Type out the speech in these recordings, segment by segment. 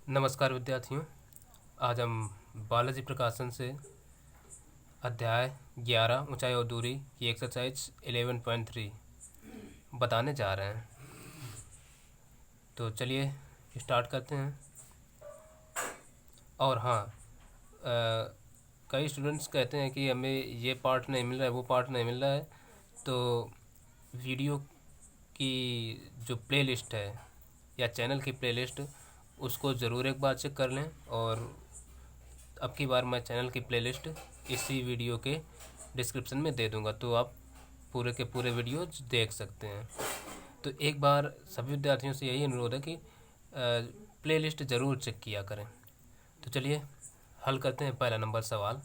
नमस्कार विद्यार्थियों। आज हम बालाजी प्रकाशन से अध्याय 11 ऊंचाई और दूरी की एक्सरसाइज 11.3 बताने जा रहे हैं। तो चलिए स्टार्ट करते हैं। और हाँ, कई स्टूडेंट्स कहते हैं कि हमें ये पार्ट नहीं मिल रहा है, वो पार्ट नहीं मिल रहा है। तो वीडियो की जो प्लेलिस्ट है या चैनल की प्लेलिस्ट, उसको ज़रूर एक बार चेक कर लें। और अब की बार मैं चैनल की प्लेलिस्ट इसी वीडियो के डिस्क्रिप्शन में दे दूंगा, तो आप पूरे के पूरे वीडियो देख सकते हैं। तो एक बार सभी विद्यार्थियों से यही अनुरोध है कि प्लेलिस्ट ज़रूर चेक किया करें। तो चलिए हल करते हैं पहला नंबर सवाल।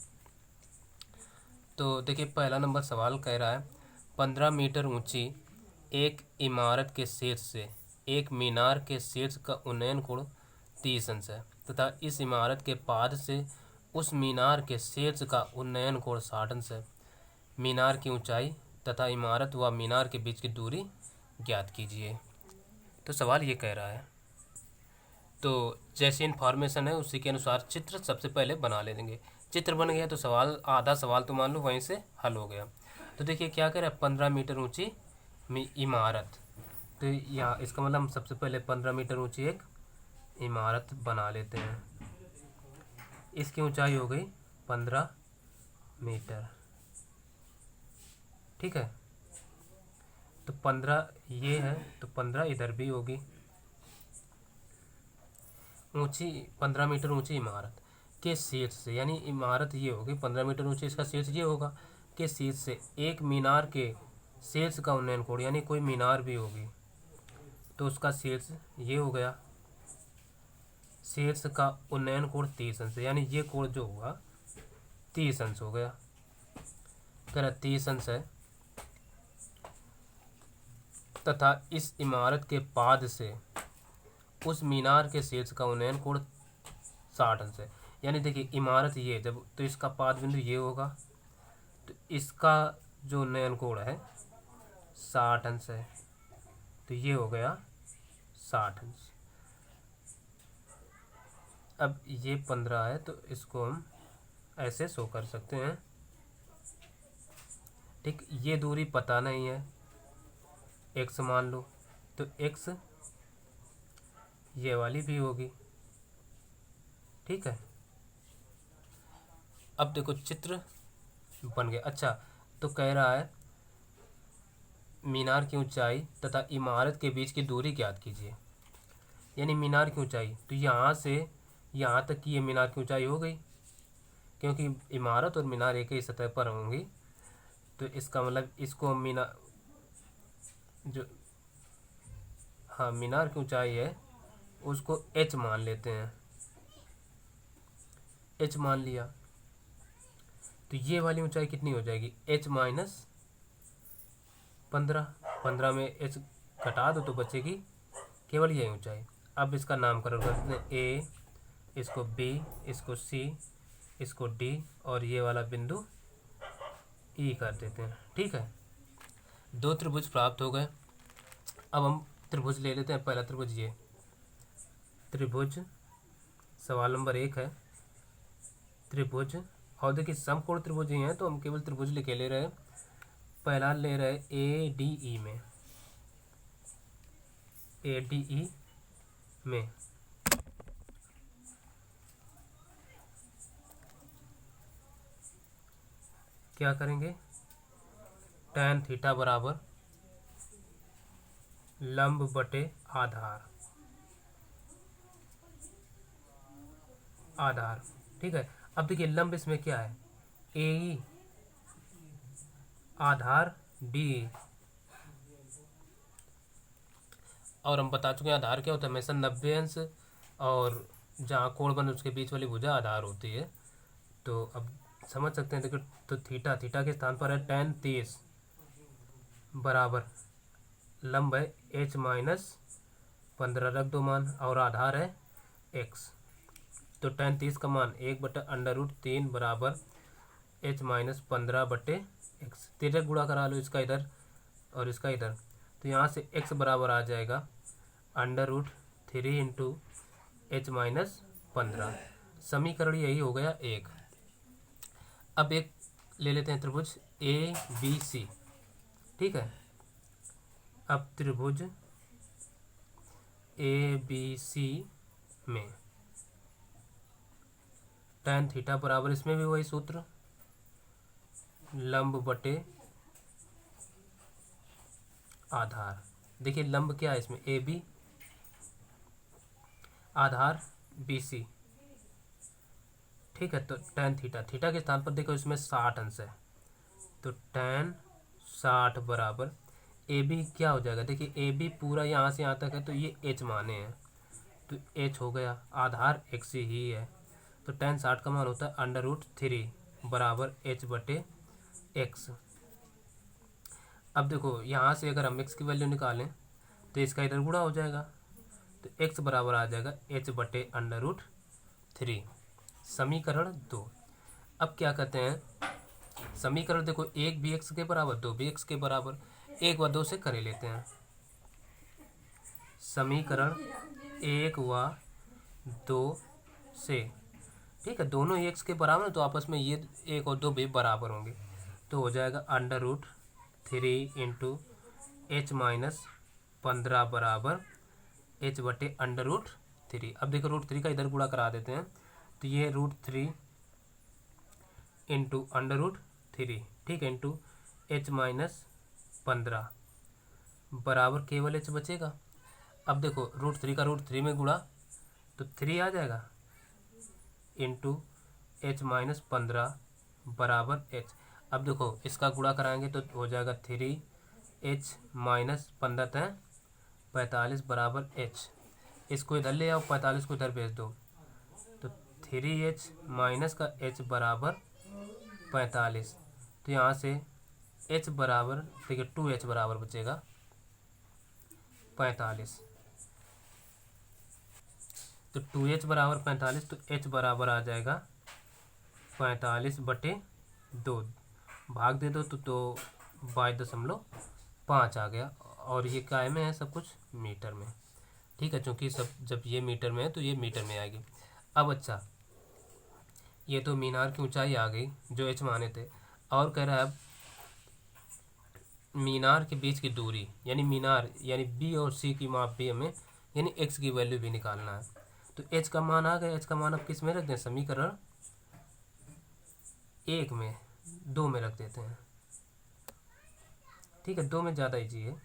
तो देखिए, पहला नंबर सवाल कह रहा है 15 मीटर ऊंची एक इमारत के शीर्ष से एक मीनार के शीर्ष का उन्नयन कोण 30 अंश है तथा इस इमारत के पाद से उस मीनार के शीर्ष का उन्नयन कोण 60 अंश है। मीनार की ऊंचाई तथा इमारत व मीनार के बीच की दूरी ज्ञात कीजिए। तो सवाल ये कह रहा है, तो जैसी इन्फॉर्मेशन है उसी के अनुसार चित्र सबसे पहले बना लेंगे। चित्र बन गया तो सवाल, आधा सवाल तो मान लो वहीं से हल हो गया। तो देखिए क्या कह रहा है, 15 मीटर ऊंची इमारत। तो यहाँ इसका मतलब हम सबसे पहले 15 मीटर ऊंची एक इमारत बना लेते हैं। इसकी ऊंचाई हो गई 15 मीटर, ठीक है। तो 15 ये है, तो 15 इधर भी होगी। ऊंची 15 मीटर ऊंची इमारत के शीर्ष से, यानी इमारत ये होगी 15 मीटर ऊंची, इसका शीर्ष ये होगा के शीर्ष से एक मीनार के शीर्ष का उन्नयन कोण, यानी कोई मीनार भी होगी तो उसका शीर्ष ये हो गया। शीर्ष का उन्नयन कोण 30 अंश, यानी ये कोण जो हुआ 30 अंश हो गया। कह रहा 30 अंश है तथा इस इमारत के पाद से उस मीनार के शीर्ष का उन्नयन कोण 60 अंश है। यानी देखिए इमारत ये जब, तो इसका पाद बिंदु ये होगा, तो इसका जो उन्नयन कोण है 60 अंश है। तो ये हो गया 60 अंश। अब ये 15 है तो इसको हम ऐसे शो कर सकते हैं, ठीक। ये दूरी पता नहीं है, x मान लो, तो x ये वाली भी होगी, ठीक है। अब देखो चित्र बन गया। अच्छा, तो कह रहा है मीनार की ऊंचाई तथा इमारत के बीच की दूरी ज्ञात कीजिए। यानी मीनार की ऊंचाई, तो यहाँ से यहाँ तक की ये मीनार की ऊंचाई हो गई, क्योंकि इमारत और मीनार एक ही सतह पर होंगी। तो इसका मतलब इसको हम मीनार जो, हाँ, मीनार की ऊंचाई है उसको h मान लेते हैं। h मान लिया तो ये वाली ऊंचाई कितनी हो जाएगी, h माइनस 15। 15 में h घटा दो तो बचेगी केवल यही ऊंचाई। अब इसका नामकरण कर देते हैं, a, इसको b, इसको c, इसको d और ये वाला बिंदु e कर देते हैं, ठीक है। दो त्रिभुज प्राप्त हो गए। अब हम त्रिभुज ले लेते हैं। पहला त्रिभुज ये त्रिभुज, सवाल नंबर 1 है त्रिभुज। और देखिए समकोण त्रिभुज ही हैं तो हम केवल त्रिभुज लिखे ले रहे हैं। पहला ले रहे ADE में, ADE में क्या करेंगे, tan थीटा बराबर लंब बटे आधार, आधार, ठीक है। अब देखिए लंब इसमें क्या है, AE, आधार DE। और हम बता चुके हैं आधार क्या होता है, हमेशा 90 अंश और जहाँ कोण बने उसके बीच वाली भुजा आधार होती है। तो अब समझ सकते हैं। देखो, तो थीटा, थीटा के स्थान पर है tan 30 बराबर लंब है h माइनस 15, रख दो मान, और आधार है x। तो tan 30 का मान 1/√3 बराबर h माइनस 15 बटे x। तिरक गुणा करा लो इसका इधर और इसका इधर, तो यहाँ से x बराबर आ जाएगा √3 इंटू h-15। समीकरण यही हो गया एक। अब एक ले लेते हैं त्रिभुज ए बी सी। ठीक है, अब त्रिभुज ए बी सी में tan थीटा बराबर, इसमें भी वही सूत्र, लंब बटे आधार। देखिए लंब क्या है इसमें, A B, Aadhaar B C. ठीक है, तो tan थीटा, थीटा के स्थान पर देखो इसमें 60 अंश है, तो tan 60 बराबर ए बी क्या हो जाएगा। देखिए ए बी पूरा यहाँ से यहाँ तक है, तो ये h माने हैं, तो h हो गया, आधार x ही है, तो tan 60 का मान होता है √3 बराबर h बटे x। अब देखो यहाँ से अगर हम x की वैल्यू निकालें तो इसका इधर गुणा हो जाएगा, तो x बराबर आ जाएगा h बटे √3। समीकरण 2। अब क्या कहते हैं, समीकरण देखो एक भी x के बराबर, दो भी x के बराबर, एक व दो से कर लेते हैं। समीकरण एक व दो से, ठीक है, दोनों ही x के बराबर है, तो आपस में ये एक और दो भी बराबर होंगे, तो हो जाएगा √3 इंटू h-15 बराबर h बटे √3। अब देखो √3 का इधर गुणा करा देते हैं, तो ये √3 इंटू √3, ठीक है, इंटू h-15 बराबर केवल h बचेगा। अब देखो √3 का √3 में गुणा तो 3 आ जाएगा, इंटू h-15 बराबर h। अब देखो इसका गुणा कराएंगे तो हो जाएगा 3h-15 45 बराबर h। इसको इधर ले आओ, 45 को इधर भेज दो, तो 3h माइनस का h बराबर 45। तो यहाँ से h बराबर, देखिए 2h बराबर बचेगा 45, तो 2h बराबर 45, तो h बराबर आ जाएगा 45 बटे 2, भाग दे दो तो 22.5 आ गया, और ये काय में है सब कुछ मीटर में। ठीक है, चूँकि सब जब ये मीटर में है तो ये मीटर में आएगी। अब अच्छा, ये तो मीनार की ऊंचाई आ गई जो h माने थे, और कह रहा है मीनार के बीच की दूरी, यानी मीनार यानी b और c की माप भी हमें, यानी x की वैल्यू भी निकालना है। तो h का मान आ गया, h का मान अब किस में रख दें, समीकरण एक में, दो में रख देते हैं। ठीक है, दो में ज़्यादा ईजी है।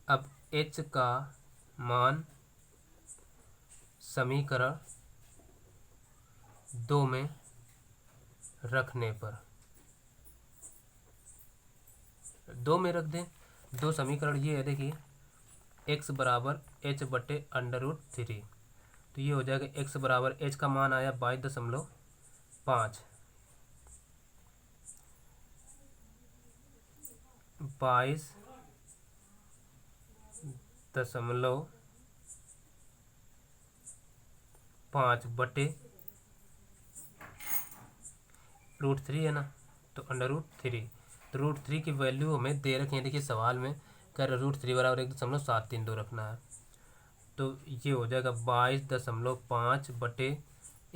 अब h का मान समीकरण दो में रखने पर, दो में रख दें, दो समीकरण ये है, देखिए x बराबर h बटे √3, तो ये हो जाएगा x बराबर, h का मान आया 22.5, 22.5 बटे √3 है ना, तो √3, तो √3 की वैल्यू हमें दे रखी है। देखिए सवाल में कह रहे √3 बराबर 1.732 रखना है, तो ये हो जाएगा 22.5 बटे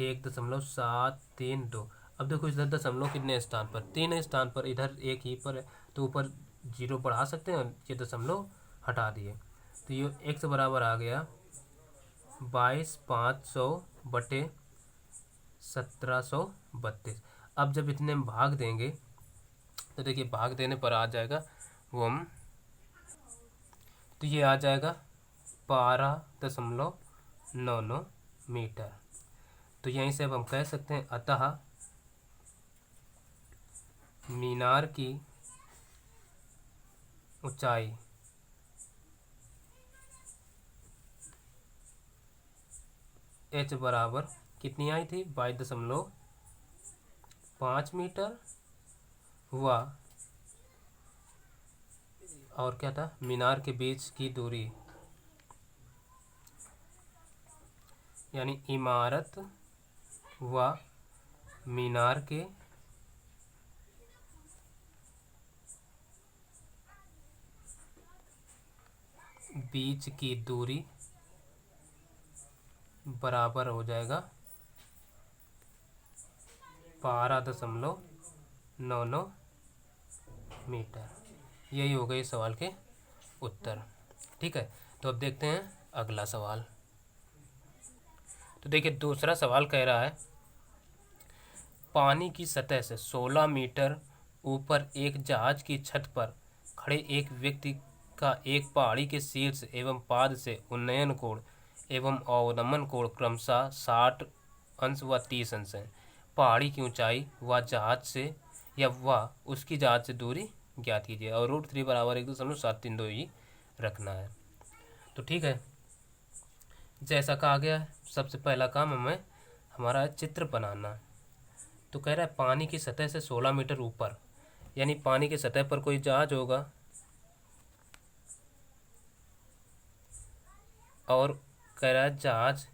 1.732। अब देखो इधर दशमलव कितने स्थान पर, 3 स्थान पर, इधर एक ही पर है, तो ऊपर 0 बढ़ा सकते हैं, ये दशमलव हटा दिए, तो ये x बराबर आ गया 22,500 बटे 1732। अब जब इतने में भाग देंगे तो देखिए भाग देने पर आ जाएगा वो हम, तो ये आ जाएगा 12.99 मीटर। तो यहीं से अब हम कह सकते हैं, अतः मीनार की ऊंचाई h बराबर कितनी आई थी, 22.5 मीटर हुआ, और क्या था, मीनार के बीच की दूरी, यानी इमारत व मीनार के बीच की दूरी बराबर हो जाएगा 12.99 मीटर। यही हो गए इस सवाल के उत्तर। ठीक है, तो अब देखते हैं अगला सवाल। तो देखिए दूसरा सवाल कह रहा है पानी की सतह से 16 मीटर ऊपर एक जहाज की छत पर खड़े एक व्यक्ति का एक पहाड़ी के शीर्ष एवं पाद से उन्नयन कोण एवं अवनमन कोण क्रमशः 60 अंश व 30 अंश है। पहाड़ी की ऊंचाई व जहाज से या वह उसकी जहाज से दूरी ज्ञात कीजिए और √3 बराबर 1.732 ही रखना है। तो ठीक है, जैसा कहा गया है सबसे पहला काम हमें हमारा चित्र बनाना। तो कह रहा है पानी की सतह से 16 मीटर ऊपर, यानी पानी की सतह पर कोई जहाज होगा और कह रहा है जहाज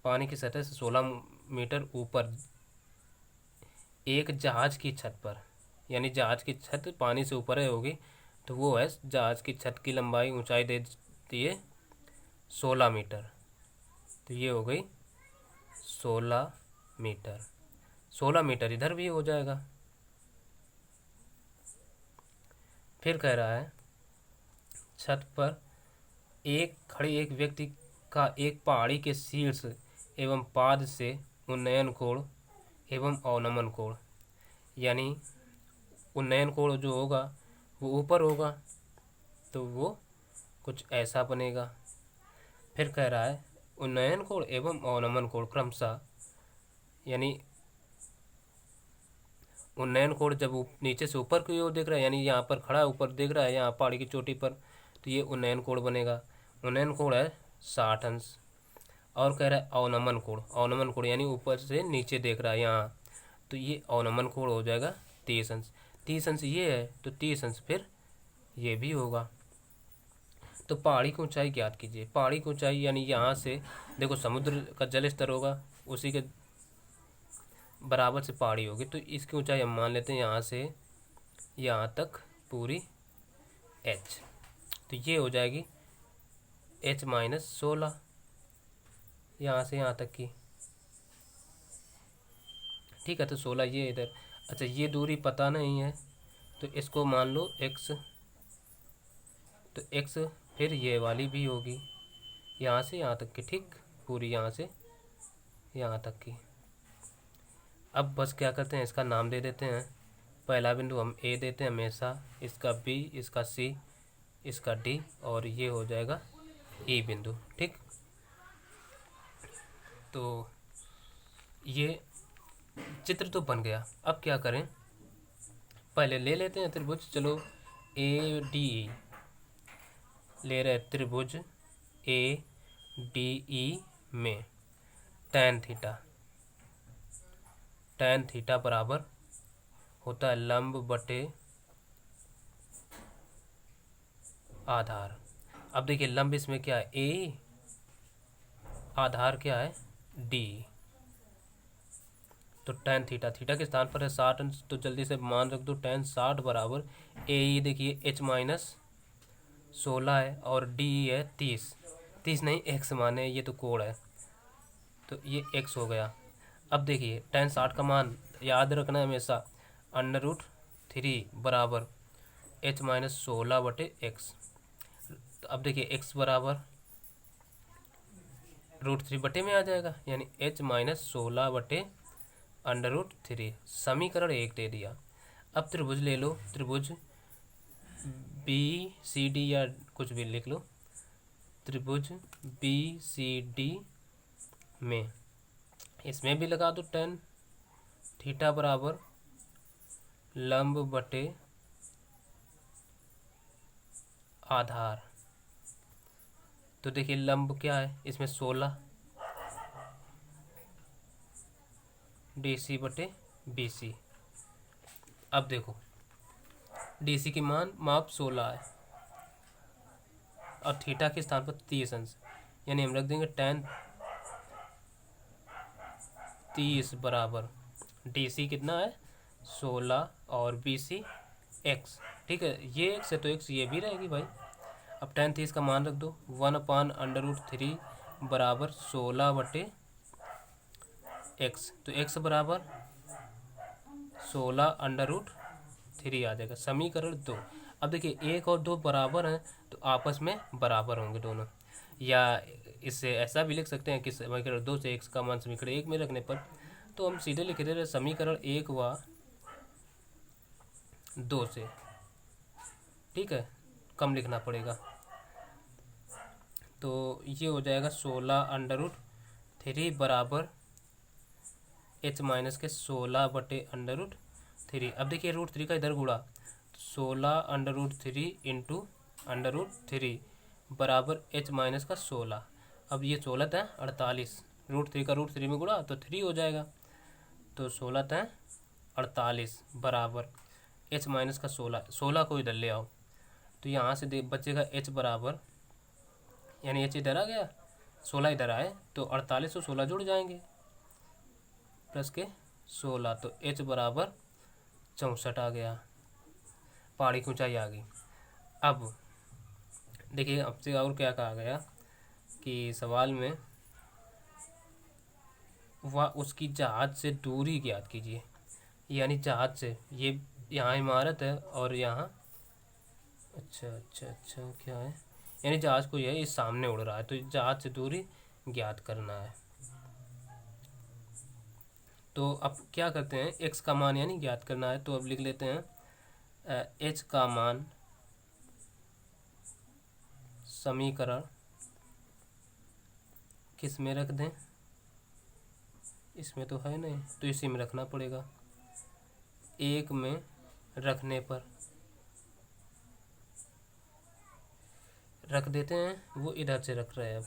पानी की सतह से 16 मीटर ऊपर एक जहाज की छत पर, यानी जहाज की छत पानी से ऊपर है होगी, तो वो है जहाज की छत की लंबाई ऊंचाई दे दी है 16 मीटर। तो ये हो गई 16 मीटर। 16 मीटर इधर भी हो जाएगा। फिर कह रहा है छत पर एक खड़े एक व्यक्ति का एक पहाड़ी के शीर्ष एवं पाद से उन्नयन कोण एवं अवनमन कोण, यानी उन्नयन कोण जो होगा वो ऊपर होगा तो वो कुछ ऐसा बनेगा। फिर कह रहा है उन्नयन कोण एवं अवनमन कोण क्रमशः, यानी उन्नयन कोण जब नीचे से ऊपर की ओर देख रहा है, यानी यहाँ पर खड़ा ऊपर देख रहा है यहाँ पहाड़ी की चोटी पर, तो ये उन्नयन कोण बनेगा। उन्नयन कोण है 60 अंश। और कह रहा है अवनमन कोण, अवनमन कोण यानी ऊपर से नीचे देख रहा है यहाँ, तो ये अवनमन कोण हो जाएगा 30 अंश। 30 अंश ये है तो 30 अंश फिर ये भी होगा। तो पहाड़ी की ऊंचाई ज्ञात कीजिए। पहाड़ी की ऊंचाई यानी यहाँ से देखो समुद्र का जल स्तर होगा उसी के बराबर से पहाड़ी होगी, तो इसकी ऊंचाई हम मान लेते हैं यहाँ से यहाँ तक पूरी h, तो ये हो जाएगी h-16 यहाँ से यहाँ तक की। ठीक है, तो 16 ये इधर। अच्छा ये दूरी पता नहीं है तो इसको मान लो x, तो x फिर ये वाली भी होगी यहाँ से यहाँ तक की, ठीक पूरी यहाँ से यहाँ तक की। अब बस क्या करते हैं इसका नाम दे देते हैं। पहला बिंदु हम A देते हैं हमेशा, इसका B, इसका C, इसका D और ये हो जाएगा E बिंदु। ठीक, तो ये चित्र तो बन गया। अब क्या करें, पहले ले लेते हैं त्रिभुज। चलो ADE ले रहे त्रिभुज ADE में tan थीटा बराबर होता है लंब बटे आधार। अब देखिए लंब इसमें क्या है A, आधार क्या है D, तो tan थीटा, थीटा के स्थान पर है 60 अंश, तो जल्दी से मान रख दो tan 60 बराबर AE देखिए h-16 है और DE है 30 नहीं x माने ये तो कोण है तो ये x हो गया। अब देखिए tan 60 का मान याद रखना है हमेशा √3 बराबर h-16 बटे x। तो अब देखिए x बराबर √3 बटे में आ जाएगा, यानी h-16 बटे √3। समीकरण 1 दे दिया। अब त्रिभुज ले लो, त्रिभुज BCD या कुछ भी लिख लो, त्रिभुज BCD में इसमें भी लगा दो tan थीटा बराबर लंब बटे आधार। तो देखिए लंब क्या है इसमें 16 DC बटे BC। अब देखो DC की माप 16 है और थीटा के स्थान पर 30 अंश, यानी हम रख देंगे tan 30 बराबर DC कितना है 16 और BC x। ठीक है, ये x है तो x ये भी रहेगी भाई। अब tan 30 का मान रख दो, 1/√3 बराबर 16/x। तो x बराबर 16/√3 आ जाएगा। समीकरण 2। अब देखिए 1 और 2 बराबर हैं तो आपस में बराबर होंगे दोनों, या इससे ऐसा भी लिख सकते हैं कि समीकरण 2 से x का मान समीकरण 1 में रखने पर तो हम सीधे लिख दे रहे समीकरण 1 व 2 से। ठीक है, कम लिखना पड़ेगा। तो ये हो जाएगा 16/√3 बराबर h माइनस के 16/√3। अब देखिए √3 का इधर गुणा, 16/√3 इंटू √3 बराबर h माइनस का 16। अब ये 16 था 48, √3 का √3 में गुणा तो 3 हो जाएगा। तो 16 था 48 बराबर h माइनस का 16 को इधर ले आओ तो यहाँ से बचेगा h बराबर, यानी h इधर आ गया, 16 इधर आए तो 48 और 16 जुड़ जाएंगे प्लस के 16, तो h बराबर 64 आ गया। पहाड़ी की ऊंचाई आ गई। अब देखिए आपसे और क्या कहा गया कि सवाल में वह उसकी जहाज से दूरी ज्ञात कीजिए, यानी जहाज से, ये यहाँ इमारत है और यहाँ, अच्छा क्या है, यानी जहाज को यह इस सामने उड़ रहा है तो जहाज से दूरी ज्ञात करना है। तो अब क्या करते हैं, x का मान यानी ज्ञात करना है, तो अब लिख लेते हैं h का मान समीकरण किस में रख दें, इसमें तो है नहीं तो इसी में रखना पड़ेगा। 1 में रखने पर रख देते हैं, वो इधर से रख रहे हैं। अब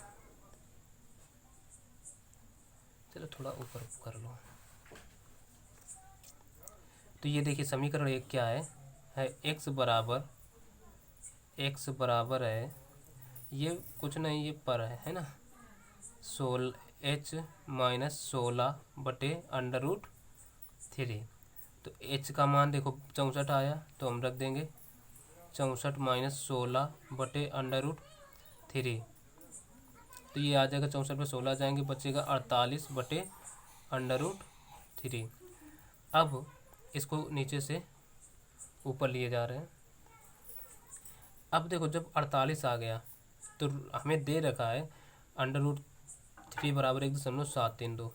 चलो थोड़ा ऊपर कर लो। तो ये देखिए समीकरण 1 क्या है x बराबर है, ये कुछ नहीं, ये पर है ना, 16 h माइनस 16/√3। तो h का मान देखो 64 आया तो हम रख देंगे 64 माइनस 16/√3। तो ये आ जाएगा 64 पे 16 जाएंगे, बचेगा 48/√3। अब इसको नीचे से ऊपर लिए जा रहे हैं। अब देखो जब 48 आ गया तो हमें दे रखा है √3 बराबर 1.732।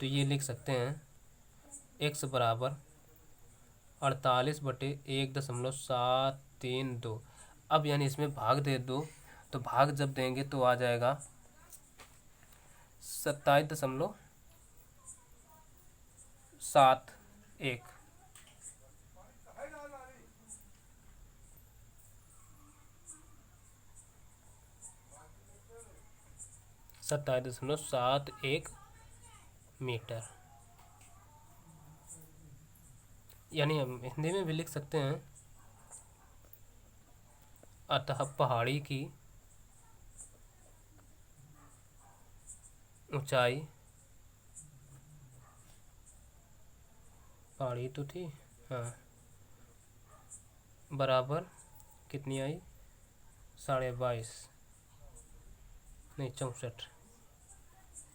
तो ये लिख सकते हैं x बराबर 48/1.732। अब यानी इसमें भाग दे दो, तो भाग जब देंगे तो आ जाएगा 27.71। 27.71 मीटर। यानी हम हिंदी में भी लिख सकते हैं, अतः पहाड़ी की ऊंचाई, पहाड़ी तो थी हाँ, बराबर कितनी आई, 22.5 नहीं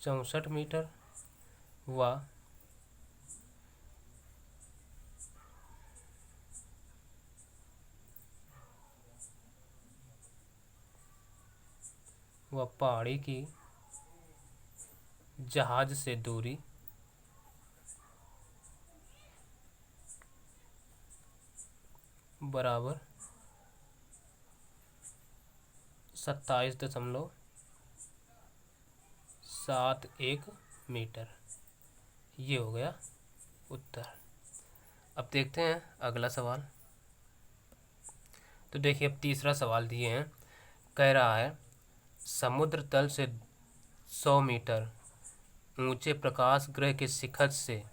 64 मीटर व पहाड़ी की जहाज से दूरी बराबर 27.71 मीटर। ये हो गया उत्तर। अब देखते हैं अगला सवाल। तो देखिए अब तीसरा सवाल दिए हैं, कह रहा है समुद्र तल से 100 मीटर ऊंचे प्रकाश ग्रह के शिखर से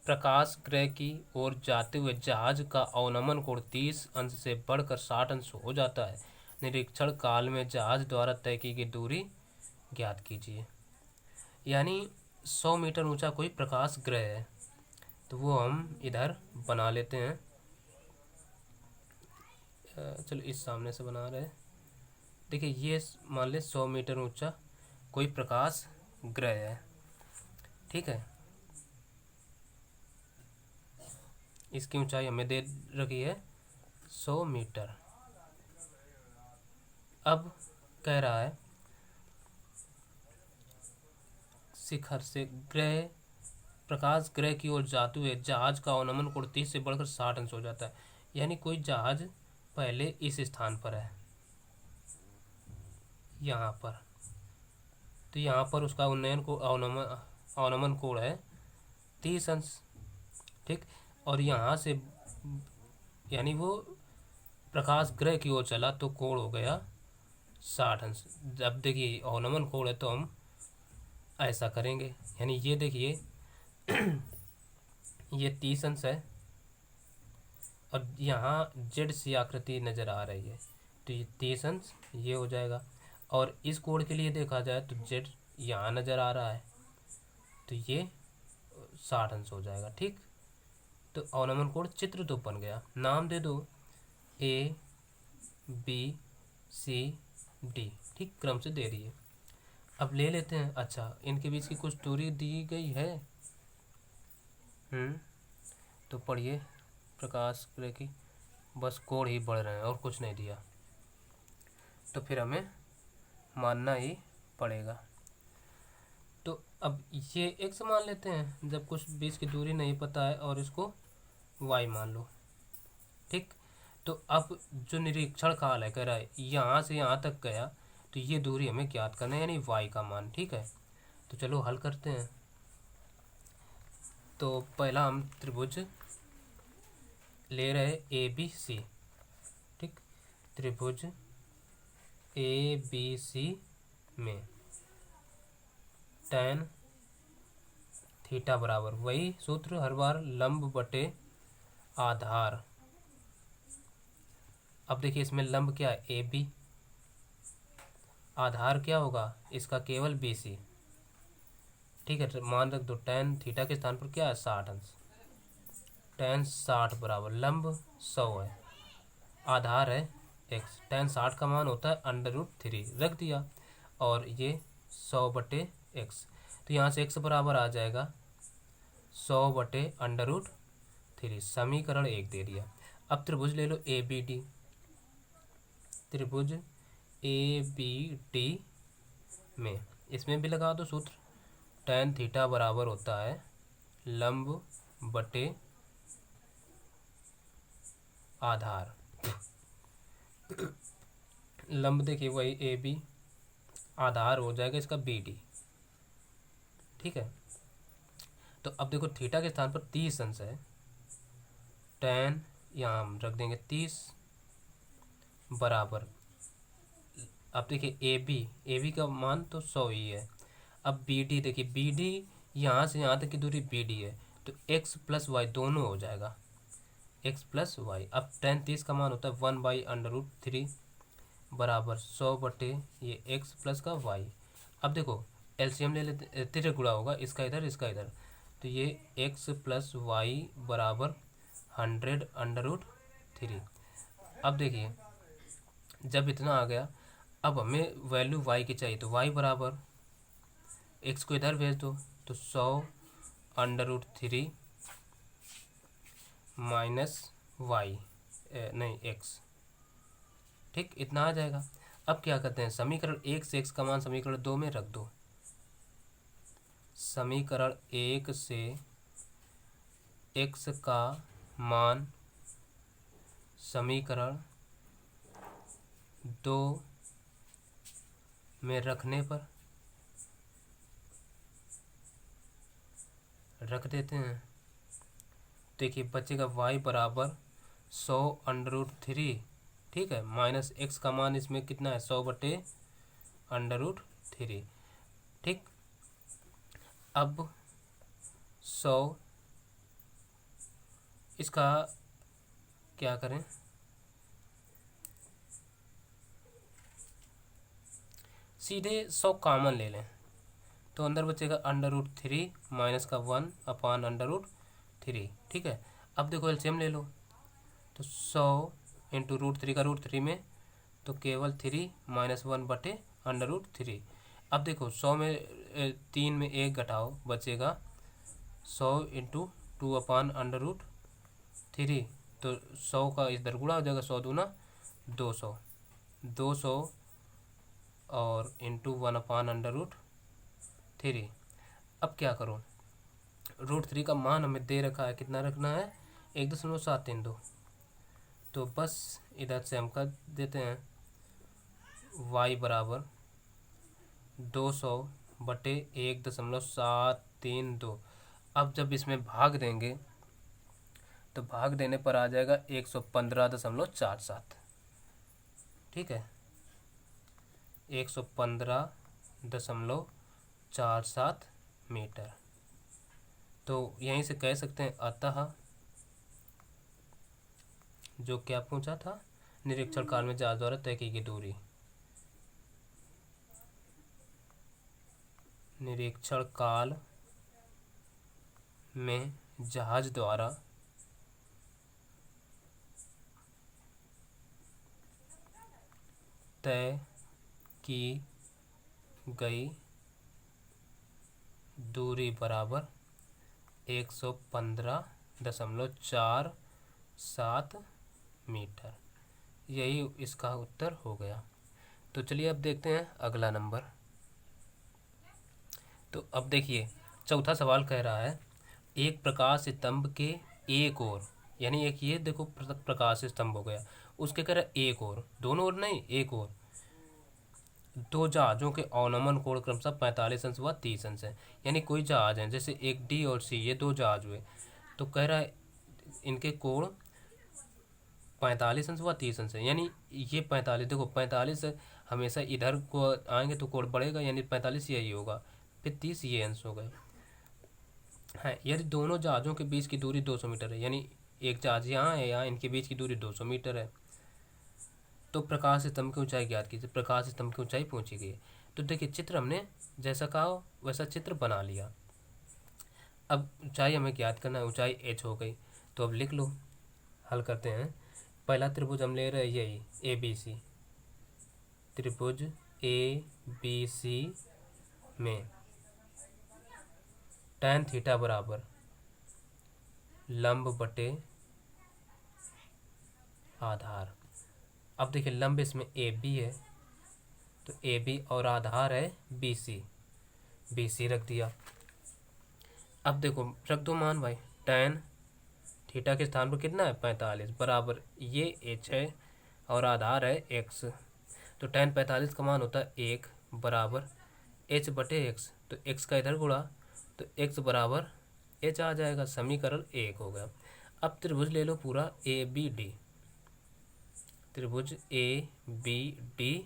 प्रकाश ग्रह की ओर जाते हुए जहाज का अवनमन कोण 30 अंश से बढ़कर 60 अंश हो जाता है। निरीक्षण काल में जहाज द्वारा तय की गई दूरी ज्ञात कीजिए। यानी 100 मीटर ऊंचा कोई प्रकाश ग्रह है, तो वो हम इधर बना लेते हैं। चलो इस सामने से बना रहे हैं। देखिए ये मान लें 100 मीटर ऊंचा कोई प्रकाश ग्रह है, ठीक है। इसकी ऊंचाई हमें दे रखी है 100 मीटर। अब कह रहा है शिखर से ग्रह प्रकाश ग्रह की ओर जाते हुए जहाज का अवनमन कोण 30 से बढ़कर 60 अंश हो जाता है। यानी कोई जहाज पहले इस स्थान पर है, यहाँ पर, तो यहाँ पर उसका उन्नयन को अवनमन कोण है 30 अंश, ठीक। और यहाँ से यानी वो प्रकाश ग्रह की ओर चला तो कोण हो गया 60 अंश। जब देखिए अवनमन कोण है तो हम ऐसा करेंगे, यानी ये देखिए ये 30 अंश है और यहाँ जेड सी आकृति नज़र आ रही है, तो ये 30 अंश ये हो जाएगा। और इस कोण के लिए देखा जाए तो जेड यहाँ नज़र आ रहा है, तो ये 60 अंश हो जाएगा, ठीक। तो अवनमन कोण चित्र तो बन गया। नाम दे दो ए बी सी डी, ठीक, क्रम से दे दिए। अब ले लेते हैं, अच्छा इनके बीच की कुछ दूरी दी गई है। तो पढ़िए प्रकाश ग्रह की बस कोण ही बढ़ रहे हैं और कुछ नहीं दिया, तो फिर हमें मानना ही पड़ेगा। तो अब ये x मान लेते हैं जब कुछ बीच की दूरी नहीं पता है, और इसको y मान लो, ठीक। तो अब जो निरीक्षण काल है कह रहा है यहाँ से यहाँ तक गया, तो ये दूरी हमें ज्ञात करना है, यानी y का मान, ठीक है। तो चलो हल करते हैं। तो पहला हम त्रिभुज ले रहे ए बी सी, ठीक। त्रिभुज ए बी सी में tan थीटा बराबर वही सूत्र हर बार लंब बटे आधार। अब देखिए इसमें लंब क्या है ए बी, आधार क्या होगा इसका केवल बी सी, ठीक है। मान रख दो tan थीटा के स्थान पर क्या है 60 अंश, tan 60 बराबर लंब 100 है, आधार है x, tan 60 का मान होता है √3 रख दिया, और ये 100/x, तो यहाँ से x बराबर आ जाएगा 100/√3, समीकरण 1 दे दिया। अब त्रिभुज ले लो ए बी डी, त्रिभुज ए बी डी में इसमें भी लगा दो सूत्र, tan थीटा बराबर होता है लंब बटे आधार। लंब देखिए वही ए बी, आधार हो जाएगा इसका बी डी, ठीक है। तो अब देखो थीटा के स्थान पर 30 अंश है, tan यहाँ हम रख देंगे 30 बराबर, अब देखिए ए बी का मान तो 100 ही है। अब बी डी देखिए बी डी यहाँ से यहाँ तक की दूरी बी डी है, तो x + y दोनों हो जाएगा x + y। अब tan 30 का मान होता है 1/√3 बराबर 100 ये x + का y। अब देखो एलसीएम ले लेते, तिरक गुणा होगा इसका इधर इसका इधर, तो ये x + y बराबर 100/√3। अब देखिए जब इतना आ गया, अब हमें वैल्यू y की चाहिए, तो y बराबर x को इधर भेज दो, तो 100/√3 माइनस y नहीं x, ठीक, इतना आ जाएगा। अब क्या करते हैं, समीकरण 1 से x का मान समीकरण 2 में रख दो, समीकरण 1 से x का मान समीकरण 2 में रखने पर रख देते हैं, देखिए बचेगा y बराबर 100/√3, ठीक है, माइनस x का मान इसमें कितना है 100/√3, ठीक। अब 100 इसका क्या करें, सीधे 100 कॉमन ले लें, तो अंदर बचेगा √3 माइनस का 1/√3, ठीक है। अब देखो एलसीएम ले लो, तो 100 इंटू √3 का √3 में, तो केवल 3 -1/√3। अब देखो 100 में 3 में 1 घटाओ, बचेगा 100 × 2/√3। तो 100 का इधर गुणा हो जाएगा, 100 दूना 200, 200 और इंटू 1/√3। अब क्या करूँ, √3 का मान हमें दे रखा है, कितना रखना है, 1.732। तो बस इधर से हम कर देते हैं y बराबर 200/1.732। अब जब इसमें भाग देंगे तो भाग देने पर आ जाएगा 115.47। ठीक है, 115.47 मीटर। तो यहीं से कह सकते हैं अतः जो क्या पूछा था, निरीक्षण काल में जहाज द्वारा तय की गई दूरी, निरीक्षण काल में जहाज द्वारा तय की गई दूरी बराबर 115.47 मीटर। यही इसका उत्तर हो गया। तो चलिए अब देखते हैं अगला नंबर। तो अब देखिए चौथा सवाल कह रहा है, एक प्रकाश स्तंभ के एक ओर, यानी एक ये देखो प्रकाश स्तंभ हो गया, उसके कह रहा है एक ओर, दोनों ओर नहीं, एक ओर, दो जहाज़ों के अवनमन कोण क्रमशः 45 अंश व 30 अंश है। यानी कोई जहाज़ है, जैसे एक डी और सी, ये दो जहाज हुए, तो कह रहा है इनके कोण 45 अंश व 30 अंश है। यानी ये 45, देखो 45 हमेशा इधर को आएंगे तो कोण बढ़ेगा, यानी 45 यही होगा, फिर 30 ये अंश हो गए है। यदि दोनों जहाज़ों के बीच की दूरी 200 मीटर है, यानी एक जहाज यहाँ है, यहाँ इनके बीच की दूरी 200 मीटर है, तो प्रकाश स्तंभ की ऊंचाई ज्ञात कीजिए। प्रकाश स्तंभ की ऊंचाई पूछी गई है। तो देखिए चित्र हमने जैसा कहा वैसा चित्र बना लिया। अब ऊंचाई हमें ज्ञात करना है, ऊंचाई h हो गई। तो अब लिख लो, हल करते हैं। पहला त्रिभुज हम ले रहे हैं यही ABC, त्रिभुज ABC में tan थीटा बराबर लंब बटे आधार। अब देखिए लंब इसमें AB है, तो AB और आधार है BC रख दिया। अब देखो रख दो मान भाई, tan थीटा के स्थान पर कितना है 45 बराबर ये h है और आधार है x। तो tan 45 का मान होता है 1 बराबर h बटे x। तो x का इधर गुणा, तो x बराबर h आ जाएगा, समीकरण 1 हो गया। अब त्रिभुज ले लो पूरा ABD, त्रिभुज ABD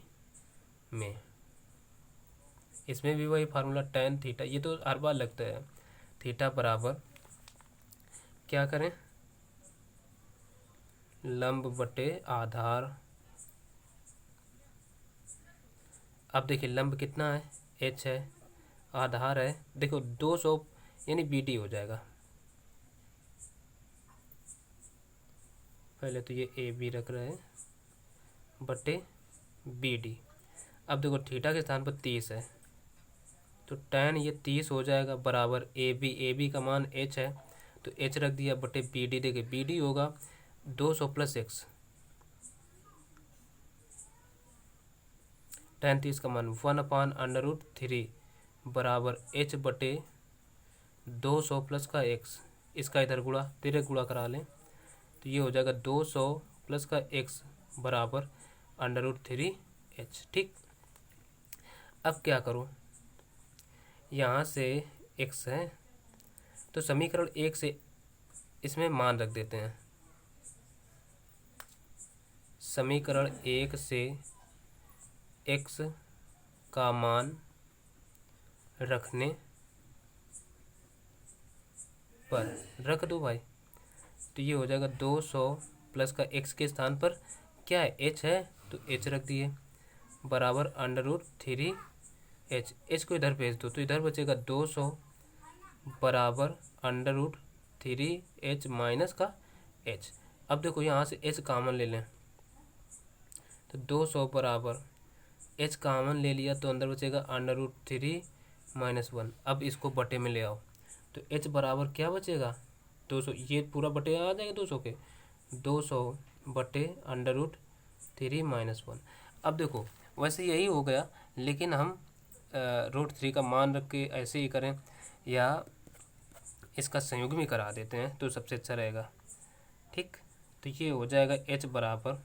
में इसमें भी वही फार्मूला tan थीटा, ये तो हर बार लगता है, थीटा बराबर क्या करें, लंब बटे आधार। अब देखिए लंब कितना है h है, आधार है देखो 200, यानी BD हो जाएगा। पहले तो ये AB रख रहे हैं बटे BD। अब देखो थीटा के स्थान पर 30 है, तो tan ये 30 हो जाएगा बराबर AB का मान h है, तो h रख दिया बटे BD। देखिए BD होगा 200 + x, tan 30 का मान 1/√3 बराबर h बटे 200 प्लस का x, इसका इधर गुणा, तिरक गुणा करा लें, तो ये हो जाएगा 200 प्लस का x बराबर √3h। ठीक, अब क्या करूँ, यहाँ से x है, तो समीकरण 1 से इसमें मान रख देते हैं। समीकरण 1 से x का मान रखने पर, रख दो भाई, तो ये हो जाएगा 200 प्लस का x के स्थान पर क्या है h है, तो h रख दिए बराबर √3h। h को इधर भेज दो तो इधर बचेगा 200 बराबर √3h माइनस का h। अब देखो यहाँ से h कॉमन ले लें, तो 200 बराबर एच कॉमन ले लिया तो अंदर बचेगा √3 - 1। अब इसको बटे में ले आओ तो एच बराबर क्या बचेगा 200, ये पूरा बटे आ जाएगा 200 के, 200 बटे √3 - 1। अब देखो वैसे यही हो गया, लेकिन हम √3 का मान रख के ऐसे ही करें या इसका संयुग्म ही करा देते हैं तो सबसे अच्छा रहेगा। ठीक, तो ये हो जाएगा h बराबर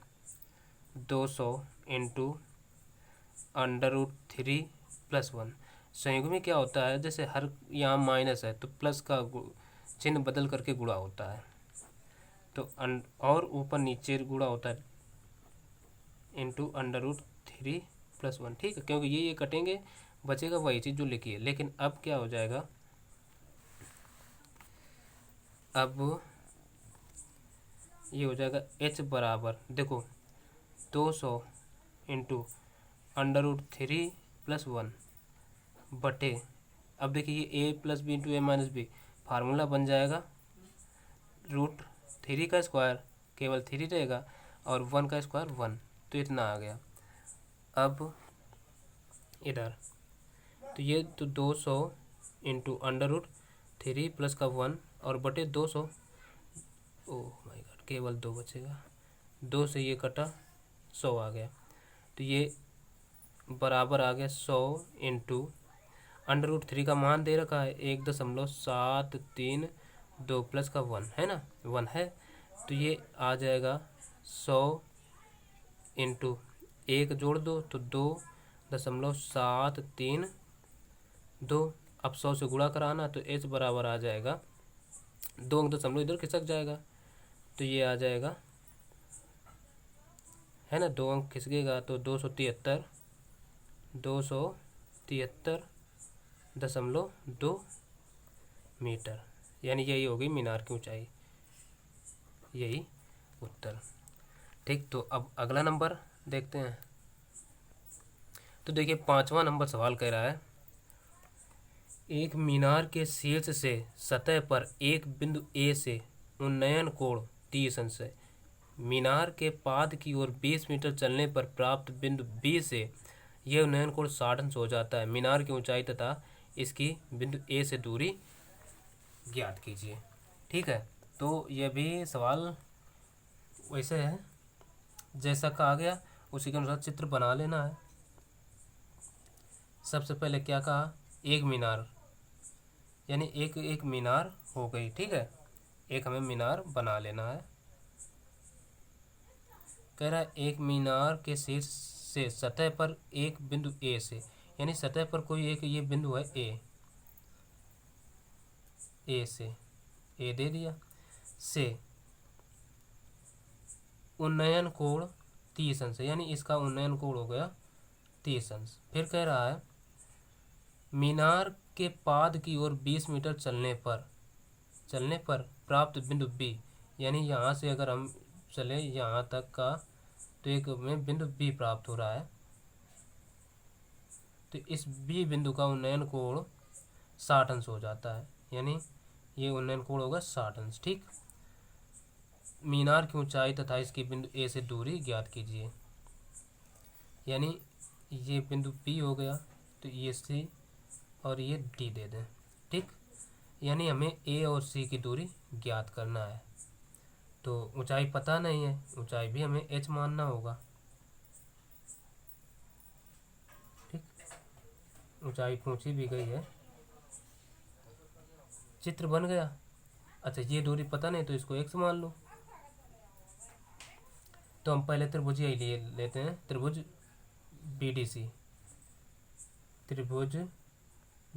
200 इंटू √3 + 1। संयुग्म में क्या होता है, जैसे हर यहाँ माइनस है तो प्लस का चिन्ह बदल करके गुणा होता है, तो और ऊपर नीचे गुणा होता है इंटू √3 + 1। ठीक है, क्योंकि ये कटेंगे, बचेगा वही चीज़ जो लिखी है। लेकिन अब क्या हो जाएगा, अब ये हो जाएगा h बराबर देखो 200 इंटू √3 + 1 बटे, अब देखिए ये a + b into a - b formula बन जाएगा √3 का स्क्वायर केवल 3 रहेगा और 1 का स्क्वायर 1, तो इतना आ गया। अब इधर तो ये तो 200 इंटू √3 + का 1 और बटे 200, ओह माय गॉड केवल 2 बचेगा, 2 से ये कटा 100 आ गया, तो ये बराबर आ गया 100 इंटू √3 का मान दे रखा है 1.732 प्लस का 1 है ना, 1 है, तो ये आ जाएगा 100 इंटू 1 जोड़ दो तो 2.732। अब 100 से गुणा कराना तो h बराबर आ जाएगा 2 अंक दशमलव इधर खिसक जाएगा, तो ये आ जाएगा है ना, 2 अंक खिसकेगा तो 273.2 मीटर, यानी यही होगी मीनार की ऊंचाई, यही उत्तर। ठीक, तो अब अगला नंबर देखते हैं। तो देखिए 5वां नंबर सवाल कह रहा है, एक मीनार के शीर्ष से सतह पर एक बिंदु ए से उन्नयन कोण 30 अंश है। मीनार के पाद की ओर 20 मीटर चलने पर प्राप्त बिंदु बी से यह उन्नयन कोण 60 अंश हो जाता है। मीनार की ऊंचाई तथा इसकी बिंदु ए से दूरी ज्ञात कीजिए। ठीक है, तो यह भी सवाल वैसे है जैसा कहा गया उसी के अनुसार चित्र बना लेना है। सबसे पहले क्या कहा, एक मीनार, यानी एक मीनार हो गई। ठीक है, एक हमें मीनार बना लेना है। कह रहा है एक मीनार के शीर्ष से सतह पर एक बिंदु ए से, यानी सतह पर कोई एक ये बिंदु है ए से, ए दे दिया, से उन्नयन कोण 30 अंश, यानी इसका उन्नयन कोण हो गया 30 अंश। फिर कह रहा है मीनार के पाद की ओर 20 मीटर चलने पर प्राप्त बिंदु बी, यानी यहाँ से अगर हम चले यहाँ तक का तो एक में बिंदु बी प्राप्त हो रहा है, तो इस बी बिंदु का उन्नयन कोण 60 अंश हो जाता है, यानी ये उन्नयन कोण होगा 60 अंश। ठीक, मीनार की ऊंचाई तथा इसकी बिंदु ए से दूरी ज्ञात कीजिए, यानी ये बिंदु बी हो गया तो ये सी और ये डी दे दें। ठीक, यानी हमें ए और सी की दूरी ज्ञात करना है, तो ऊंचाई पता नहीं है, ऊंचाई भी हमें h मानना होगा। ठीक, ऊंचाई पूछी भी गई है, चित्र बन गया। अच्छा, ये दूरी पता नहीं तो इसको x मान लो। तो हम पहले त्रिभुज ही लिए लेते हैं, त्रिभुज BDC, त्रिभुज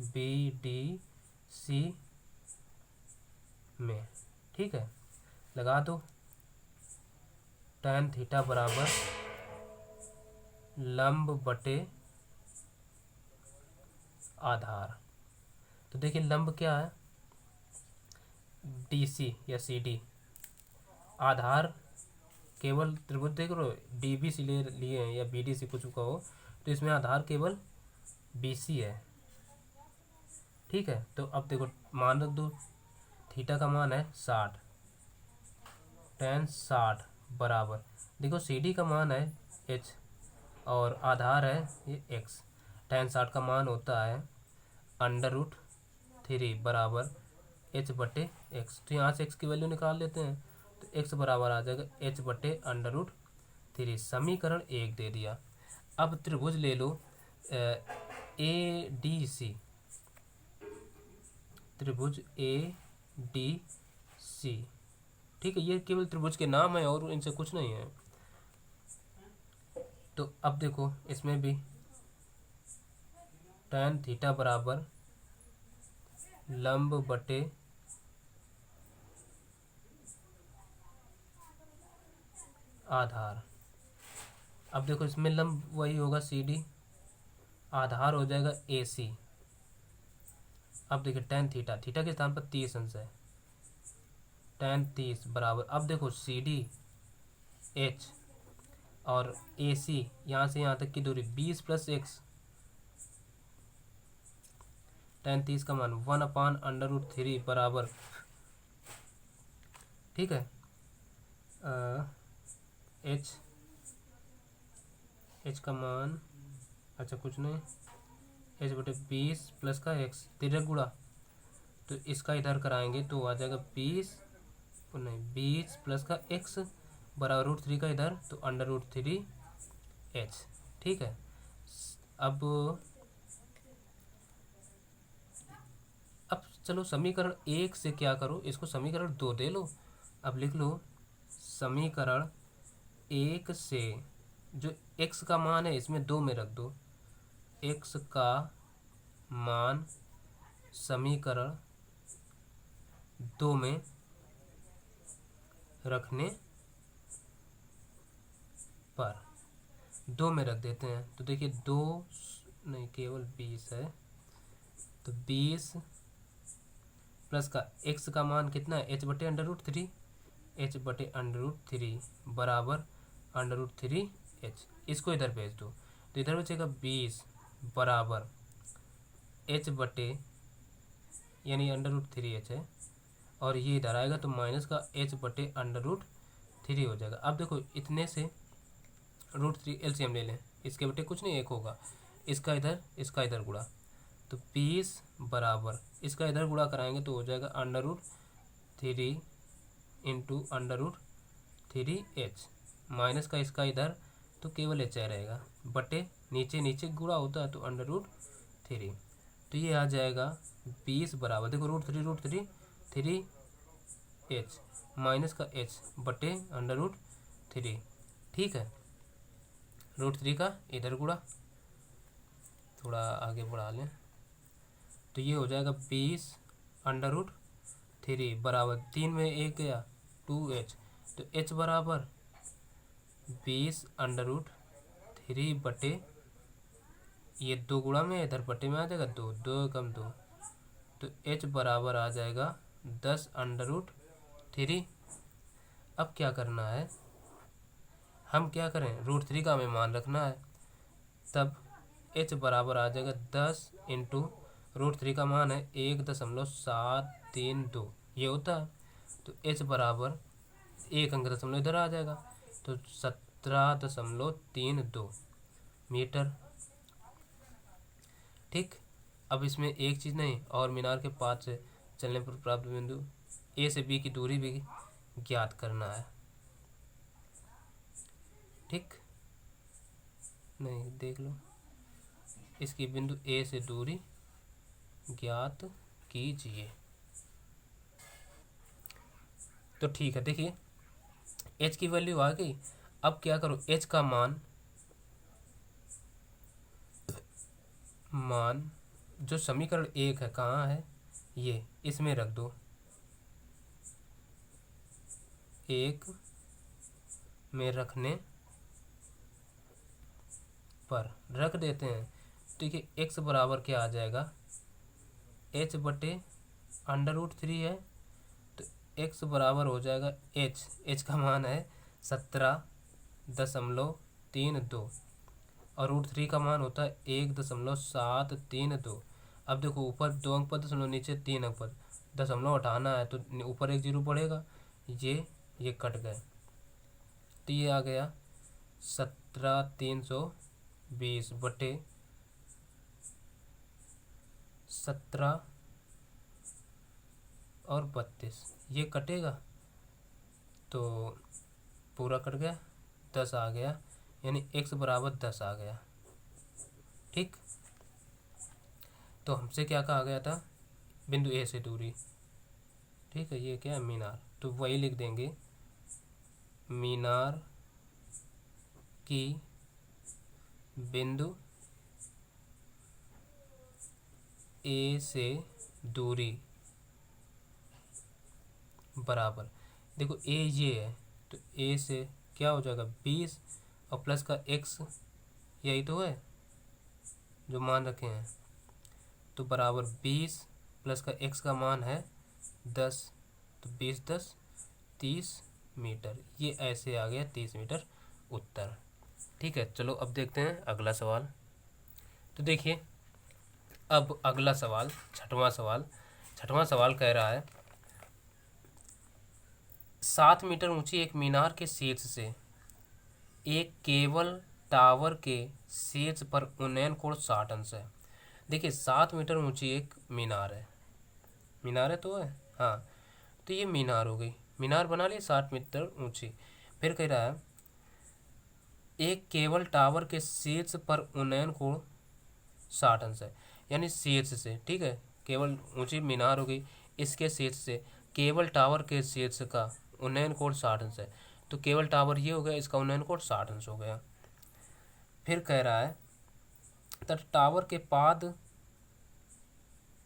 BDC में। ठीक है, लगा दो tan थीटा बराबर लंब बटे आधार। तो देखिए लंब क्या है, DC या CD, आधार केवल त्रिभुज देख लो DBC लिए हैं या BDC कुछ कहो, तो इसमें आधार केवल BC है। ठीक है, तो अब देखो मान रख दो, थीटा का मान है 60, tan 60 बराबर देखो CD का मान है h, और आधार है ये एक्स। tan 60 का मान होता है √3 बराबर h/x। तो यहाँ से x की वैल्यू निकाल लेते हैं, तो x बराबर आ जाएगा h/√3। समीकरण 1 दे दिया। अब त्रिभुज ले लो ADC, त्रिभुज ADC। ठीक है, ये केवल त्रिभुज के नाम है और इनसे कुछ नहीं है। तो अब देखो इसमें भी tan थीटा बराबर लंब बटे आधार। अब देखो इसमें लंब वही होगा CD, आधार हो जाएगा AC। अब देखिए tan थीटा, थीटा के स्थान पर 30 अंश है, tan 30 बराबर, अब देखो CD H और AC यहाँ से यहाँ तक की दूरी 20 + x। tan 30 का मान 1/√3 बराबर, ठीक है, H का मान, अच्छा कुछ नहीं, H/20 प्लस का x तिरक गुणा, तो इसका इधर कराएंगे तो आ जाएगा 20 प्लस का x बराबर √3 का इधर, तो √3h। ठीक है, अब चलो समीकरण 1 से क्या करो, इसको समीकरण 2 दे लो। अब लिख लो समीकरण 1 से जो x का मान है इसमें 2 में रख दो, x का मान समीकरण 2 में रखने पर 2 में रख देते हैं, तो देखिए 2 नहीं केवल 20 है, तो 20 प्लस का x का मान कितना है h/√3, h/√3 बराबर √3h। इसको इधर भेज दो तो इधर बचेगा 20 बराबर h/ यानी √3h है, और ये इधर आएगा तो माइनस का h/√3 हो जाएगा। अब देखो इतने से √3 LCM ले लें, इसके बटे कुछ नहीं, एक होगा, इसका इधर गुणा, तो 20 बराबर इसका इधर गुणा कराएंगे तो हो जाएगा √3 इंटू √3h, माइनस का इसका इधर तो केवल h रहेगा, बटे नीचे नीचे गुणा होता है तो √3, तो ये आ जाएगा 20 बराबर, देखो √3 3h माइनस का h बटे √3। ठीक है, √3 का इधर गुणा, थोड़ा आगे बढ़ा लें, तो ये हो जाएगा 20 √3 बराबर 3 में 1 गया 2h, तो h बराबर 20 √3 बटे, ये 2 गुणा में इधर बटे में आ जाएगा 2, 2 कम 2, तो h बराबर आ जाएगा 10 √3। अब क्या करना है, हम क्या करें, √3 का हमें मान रखना है, तब h बराबर आ जाएगा 10 इंटू √3 का मान है 1.732 ये होता है, तो h बराबर 1 अंक दशमलव इधर आ जाएगा, तो 17.32 मीटर। ठीक, अब इसमें एक चीज़ नहीं, और मीनार के पास से चलने पर प्राप्त बिंदु A से B की दूरी भी ज्ञात करना है। ठीक, नहीं देख लो, इसकी बिंदु A से दूरी ज्ञात कीजिए। तो ठीक है, देखिए h की वैल्यू आ गई। अब क्या करो, h का मान जो समीकरण 1 है कहाँ है, ये इसमें रख दो, 1 में रखने पर रख देते हैं, देखिए x बराबर क्या आ जाएगा, h/√3 है, तो x बराबर हो जाएगा h का मान है 17.32 और √3 का मान होता है 1.732। अब देखो ऊपर 2 अंक पद दशमलव, नीचे 3 अंक पद, दशमलव हटाना है तो ऊपर 1 जीरो पड़ेगा, ये कट गए, तो ये आ गया 17,332। 20/17 और 32 ये कटेगा तो पूरा कट गया, 10 आ गया, यानी x बराबर 10 आ गया। ठीक, तो हमसे क्या कहा गया था, बिंदु ए से दूरी। ठीक है, ये क्या है, मीनार, तो वही लिख देंगे, मीनार की बिंदु ए से दूरी बराबर, देखो ए ये है तो ए से क्या हो जाएगा 20 और प्लस का x, यही तो है जो मान रखे हैं, तो बराबर 20 प्लस का x का मान है 10, तो 20 10 30 मीटर, ये ऐसे आ गया 30 मीटर उत्तर। ठीक है, चलो अब देखते हैं अगला सवाल। तो देखिए अब अगला सवाल, छठवां सवाल कह रहा है 7 मीटर ऊंची एक मीनार के शीर्ष से एक केबल टावर के शीर्ष पर उन्नयन कोण 60 अंश है। देखिए 7 मीटर ऊंची एक मीनार है तो है, हाँ, तो ये मीनार हो गई, मीनार बना ली 7 मीटर ऊंची। फिर कह रहा है एक केबल टावर के शीर्ष पर उन्नयन कोण 60 अंश है, यानी शीर्ष से, ठीक है, केवल ऊंची मीनार हो गई, इसके शीर्ष से केबल टावर के शीर्ष का उन्नयन कोण 60 अंश है, तो केबल टावर ये हो गया, इसका उन्नयन कोण 60 अंश हो गया। फिर कह रहा है तथा टावर के पाद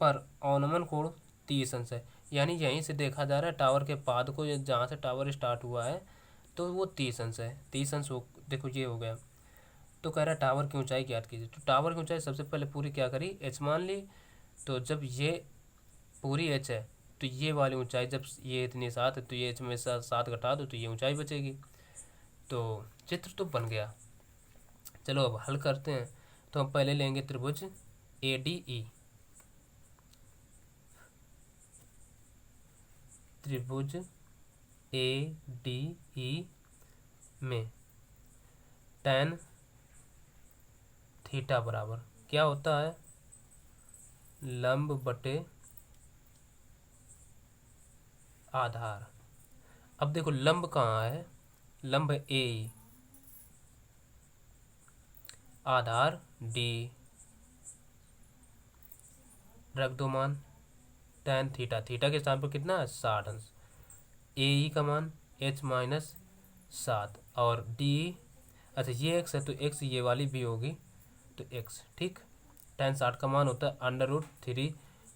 पर अवनमन कोण 30 अंश है, यानी यहीं से देखा जा रहा है टावर के पाद को, जहाँ से टावर स्टार्ट हुआ है तो वो 30 अंश है, 30 अंश हो, देखो ये हो गया। तो कह रहा है टावर की ऊंचाई ज्ञात कीजिए, तो टावर की ऊंचाई सबसे पहले पूरी क्या करी, एच मान ली, तो जब ये पूरी एच है तो ये वाली ऊंचाई, जब ये इतनी 7 है तो ये एच में 7 घटा दो तो ये ऊंचाई बचेगी, तो चित्र तो बन गया। चलो अब हल करते हैं, तो हम पहले लेंगे त्रिभुज ADE, त्रिभुज ADE में tan थीटा बराबर क्या होता है, लंब बटे आधार। अब देखो लंब कहाँ है, लंब है AE, आधार D, रख दो मान, tan थीटा, थीटा के स्थान पर कितना है 60 अंश, AE का मान h माइनस 7 और DE, अच्छा ये x है तो x ये वाली भी होगी तो x, ठीक, tan 60 का मान होता है √3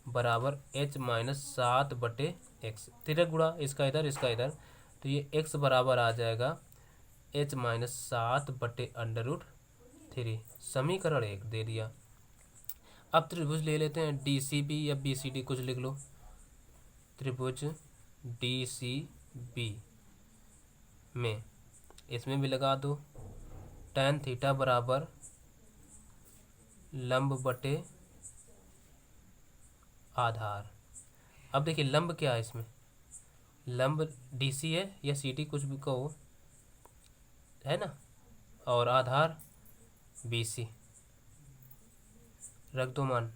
बराबर h माइनस 7 बटे x, तिरक गुणा इसका इधर तो ये x बराबर आ जाएगा h माइनस 7 बटे √3, समीकरण 1 दे दिया। अब त्रिभुज ले लेते हैं DCB या BCD, कुछ लिख लो, त्रिभुज DCB में इसमें भी लगा दो tan थीटा बराबर लंब बटे आधार। अब देखिए लंब क्या है इसमें, लंब DC है या CD कुछ भी कहो, है ना, और आधार BC, रख दो मान,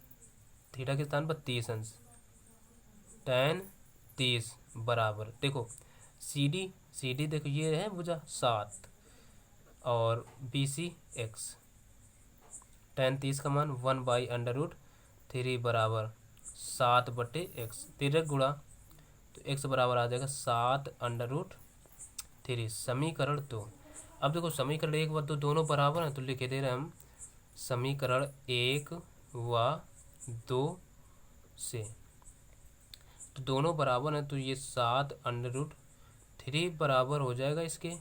थीटा के स्थान पर 30 अंश, tan 30 बराबर, देखो CD देखो ये है भुजा 7 और BC x, tan 30 का मान 1/√3 बराबर 7 बटे x, तिरक गुणा तो x बराबर आ जाएगा 7√3, समीकरण 2। अब देखो समीकरण 1 व 2 दोनों बराबर हैं तो लिखे दे रहे हैं हम समीकरण 1 व 2 से, तो दोनों बराबर हैं तो ये 7√3 बराबर हो जाएगा इसके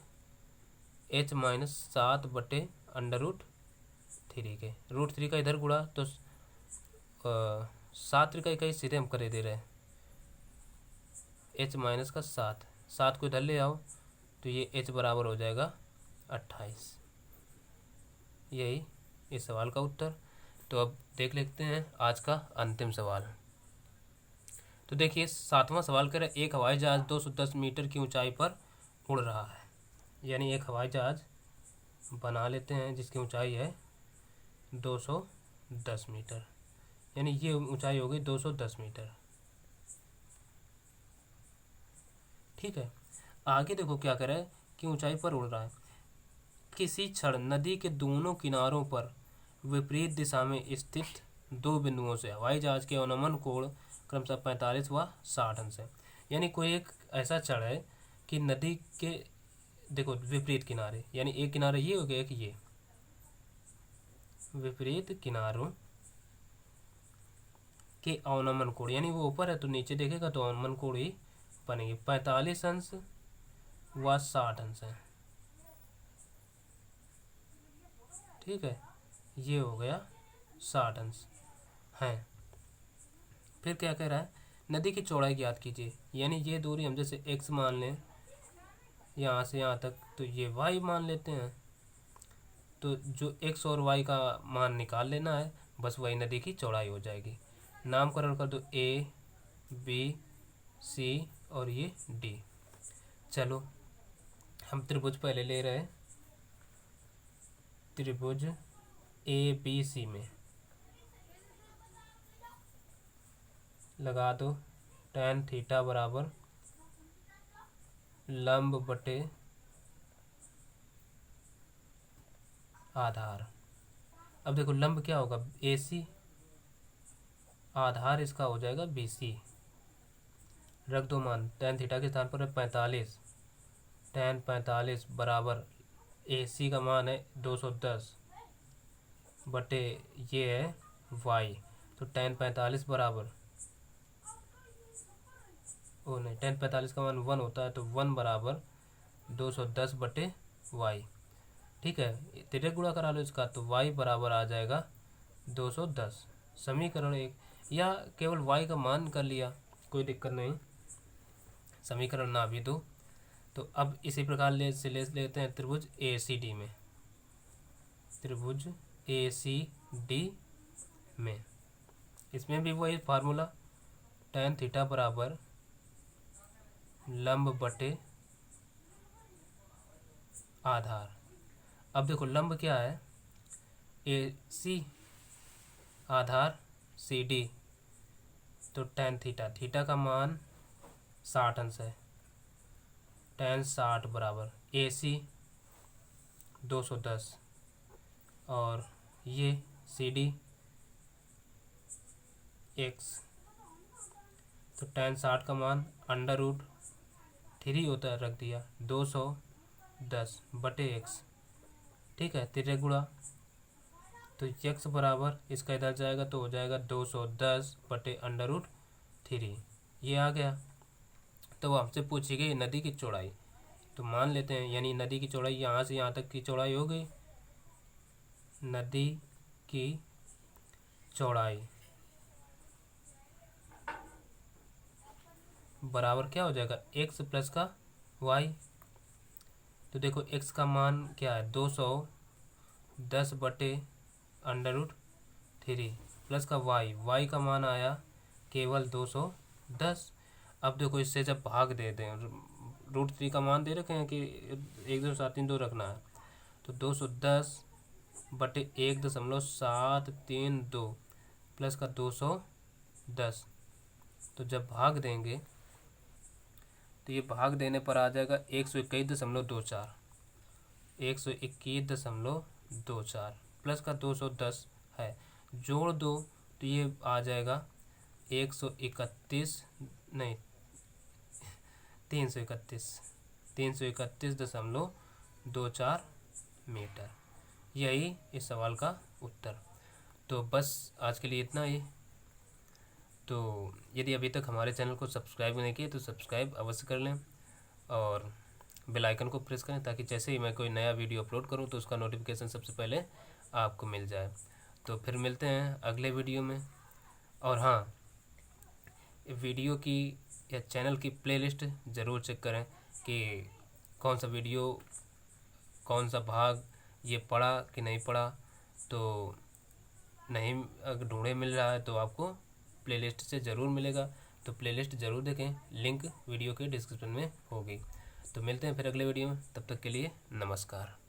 h माइनस 7 बटे √3 के, √3 का इधर गुणा तो 7 का इकाई सीधे हम करे दे रहे हैं, h माइनस का 7 को इधर ले आओ तो ये h बराबर हो जाएगा 28, यही इस सवाल का उत्तर। तो अब देख लेते हैं आज का अंतिम सवाल। तो देखिए 7वां सवाल कह रहा है एक हवाई जहाज 210 मीटर की ऊंचाई पर उड़ रहा है, यानी एक हवाई जहाज बना लेते हैं जिसकी ऊंचाई है 210 मीटर, यानी ये ऊंचाई होगी 210 मीटर। ठीक है, आगे देखो क्या करे कि ऊंचाई पर उड़ रहा है। किसी क्षण नदी के दोनों किनारों पर विपरीत दिशा में स्थित दो बिंदुओं से हवाई जहाज के अवनमन कोण क्रमशः 45 व 60 अंश है। यानी कोई एक ऐसा क्षण है कि नदी के देखो विपरीत किनारे, यानी एक किनारे ये हो गया, एक ये विपरीत किनारों के अवनमन कोण, यानी वो ऊपर है तो नीचे देखेगा तो अवनमन कोण ही बनेगी। 45 अंश व 60 अंश है। ठीक है, ये हो गया 60 अंश है। फिर क्या कह रहा है, नदी की चौड़ाई ज्ञात कीजिए। यानी ये दूरी हम जैसे x मान लें यहाँ से यहाँ तक, तो ये y मान लेते हैं। तो जो x और y का मान निकाल लेना है, बस वही नदी की चौड़ाई हो जाएगी। नामकरण कर दो A, B, C और ये D। चलो हम त्रिभुज पहले ले रहे हैं, त्रिभुज ABC में लगा दो tan थीटा बराबर लंब बटे आधार। अब देखो लंब क्या होगा AC, आधार इसका हो जाएगा BC। रख दो मान, tan थीटा के स्थान पर है 45, tan 45 बराबर AC का मान है 210 बटे ये है y। तो tan 45 बराबर, ओ नहीं, tan 45 का मान 1 होता है, तो 1 बराबर 210 बटे y। ठीक है, तिर्यक गुणा करा लो इसका, तो y बराबर आ जाएगा 210। समीकरण 1, या केवल y का मान कर लिया, कोई दिक्कत नहीं, समीकरण ना भी दो। तो अब इसी प्रकार ले लेते हैं त्रिभुज ACD में, त्रिभुज ACD में इसमें भी वही फार्मूला, tan थीटा बराबर लंब बटे आधार। अब देखो लंब क्या है AC, आधार CD, तो tan थीटा, थीटा का मान 60 अंश है, tan 60 बराबर AC 210 और ये CD x, तो tan 60 का मान √3 होता है, रख दिया 210 बटे x। ठीक है, तिर्यक गुणा, तो x बराबर इसका इधर जाएगा तो हो जाएगा 210 बटे √3, ये आ गया। तो आपसे पूछी गई नदी की चौड़ाई, तो मान लेते हैं, यानी नदी की चौड़ाई यहाँ से यहाँ तक की चौड़ाई हो गई। नदी की चौड़ाई बराबर क्या हो जाएगा x प्लस का y। तो देखो x का मान क्या है 210 बटे √3 प्लस का y का मान आया केवल 210। अब देखो इससे जब भाग दे दें, √3 का मान दे रखे हैं कि 1.732 रखना है, तो 210 बटे 1.732 प्लस का 210, तो जब भाग देंगे तो ये भाग देने पर आ जाएगा 121.24, 121.24 प्लस का 210 है, जोड़ दो तो ये आ जाएगा 331.24 मीटर। यही इस सवाल का उत्तर। तो बस आज के लिए इतना ही। तो यदि अभी तक हमारे चैनल को सब्सक्राइब नहीं किए तो सब्सक्राइब अवश्य कर लें और बेल आइकन को प्रेस करें, ताकि जैसे ही मैं कोई नया वीडियो अपलोड करूं तो उसका नोटिफिकेशन सबसे पहले आपको मिल जाए। तो फिर मिलते हैं अगले वीडियो में। और हाँ, वीडियो की या चैनल की प्लेलिस्ट ज़रूर चेक करें कि कौन सा वीडियो, कौन सा भाग ये पढ़ा कि नहीं पढ़ा। तो नहीं अगर ढूंढे मिल रहा है तो आपको प्लेलिस्ट से ज़रूर मिलेगा, तो प्लेलिस्ट ज़रूर देखें, लिंक वीडियो के डिस्क्रिप्शन में होगी। तो मिलते हैं फिर अगले वीडियो में, तब तक के लिए नमस्कार।